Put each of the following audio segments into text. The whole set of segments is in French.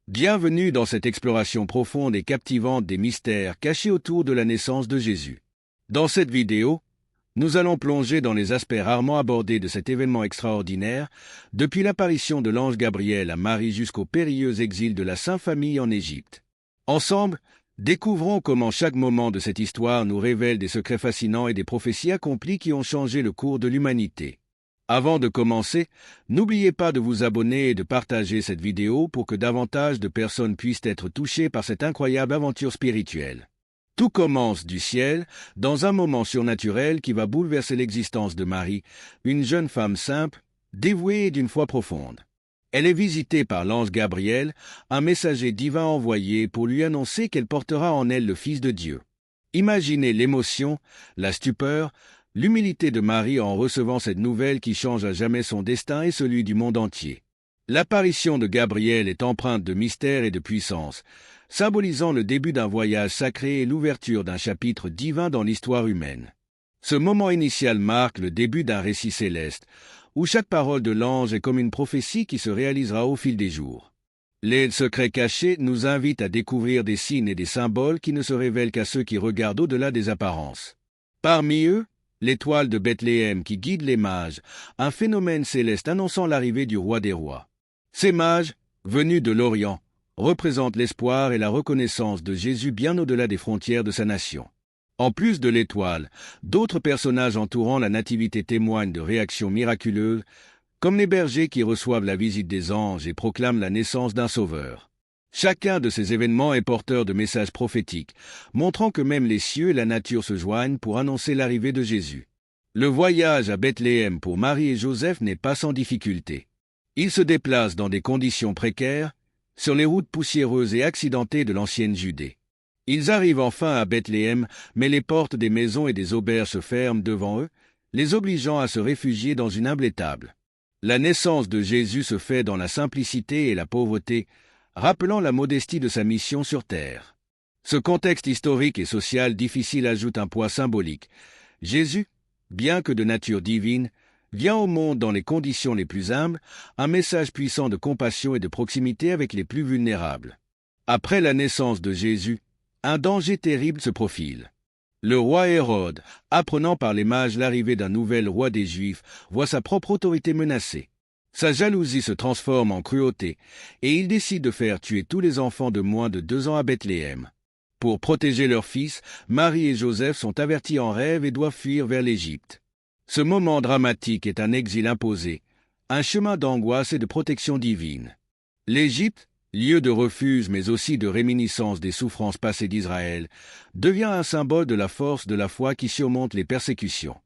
Bienvenue dans cette exploration profonde et captivante des mystères cachés autour de la naissance de Jésus. Dans cette vidéo, nous allons plonger dans les aspects rarement abordés de cet événement extraordinaire, depuis l'apparition de l'ange Gabriel à Marie jusqu'au périlleux exil de la Sainte Famille en Égypte. Ensemble, découvrons comment chaque moment de cette histoire nous révèle des secrets fascinants et des prophéties accomplies qui ont changé le cours de l'humanité. Avant de commencer, n'oubliez pas de vous abonner et de partager cette vidéo pour que davantage de personnes puissent être touchées par cette incroyable aventure spirituelle. Tout commence du ciel, dans un moment surnaturel qui va bouleverser l'existence de Marie, une jeune femme simple, dévouée et d'une foi profonde. Elle est visitée par l'ange Gabriel, un messager divin envoyé pour lui annoncer qu'elle portera en elle le Fils de Dieu. Imaginez l'émotion, la stupeur, l'humilité de Marie en recevant cette nouvelle qui change à jamais son destin et celui du monde entier. L'apparition de Gabriel est empreinte de mystère et de puissance, symbolisant le début d'un voyage sacré et l'ouverture d'un chapitre divin dans l'histoire humaine. Ce moment initial marque le début d'un récit céleste, où chaque parole de l'ange est comme une prophétie qui se réalisera au fil des jours. Les secrets cachés nous invitent à découvrir des signes et des symboles qui ne se révèlent qu'à ceux qui regardent au-delà des apparences. Parmi eux, l'étoile de Bethléem qui guide les mages, un phénomène céleste annonçant l'arrivée du roi des rois. Ces mages, venus de l'Orient, représentent l'espoir et la reconnaissance de Jésus bien au-delà des frontières de sa nation. En plus de l'étoile, d'autres personnages entourant la nativité témoignent de réactions miraculeuses, comme les bergers qui reçoivent la visite des anges et proclament la naissance d'un sauveur. Chacun de ces événements est porteur de messages prophétiques, montrant que même les cieux et la nature se joignent pour annoncer l'arrivée de Jésus. Le voyage à Bethléem pour Marie et Joseph n'est pas sans difficulté. Ils se déplacent dans des conditions précaires, sur les routes poussiéreuses et accidentées de l'ancienne Judée. Ils arrivent enfin à Bethléem, mais les portes des maisons et des auberges se ferment devant eux, les obligeant à se réfugier dans une humble étable. La naissance de Jésus se fait dans la simplicité et la pauvreté, rappelant la modestie de sa mission sur terre. Ce contexte historique et social difficile ajoute un poids symbolique. Jésus, bien que de nature divine, vient au monde dans les conditions les plus humbles, un message puissant de compassion et de proximité avec les plus vulnérables. Après la naissance de Jésus, un danger terrible se profile. Le roi Hérode, apprenant par les mages l'arrivée d'un nouvel roi des Juifs, voit sa propre autorité menacée. Sa jalousie se transforme en cruauté, et il décide de faire tuer tous les enfants de moins de 2 ans à Bethléem. Pour protéger leur fils, Marie et Joseph sont avertis en rêve et doivent fuir vers l'Égypte. Ce moment dramatique est un exil imposé, un chemin d'angoisse et de protection divine. L'Égypte, lieu de refuge mais aussi de réminiscence des souffrances passées d'Israël, devient un symbole de la force de la foi qui surmonte les persécutions.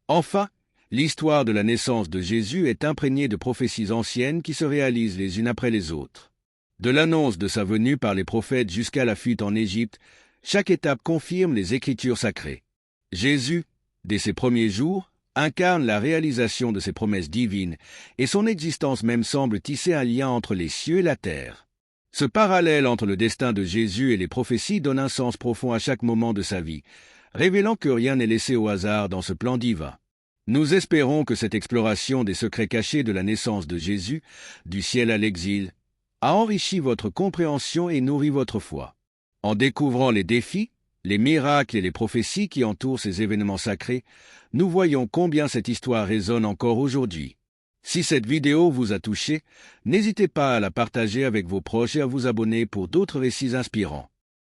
Enfin, l'histoire de la naissance de Jésus est imprégnée de prophéties anciennes qui se réalisent les unes après les autres. De l'annonce de sa venue par les prophètes jusqu'à la fuite en Égypte, chaque étape confirme les Écritures sacrées. Jésus, dès ses premiers jours, incarne la réalisation de ces promesses divines, et son existence même semble tisser un lien entre les cieux et la terre. Ce parallèle entre le destin de Jésus et les prophéties donne un sens profond à chaque moment de sa vie, révélant que rien n'est laissé au hasard dans ce plan divin. Nous espérons que cette exploration des secrets cachés de la naissance de Jésus, du ciel à l'exil, a enrichi votre compréhension et nourri votre foi. En découvrant les défis, les miracles et les prophéties qui entourent ces événements sacrés, nous voyons combien cette histoire résonne encore aujourd'hui. Si cette vidéo vous a touché, n'hésitez pas à la partager avec vos proches et à vous abonner pour d'autres récits inspirants.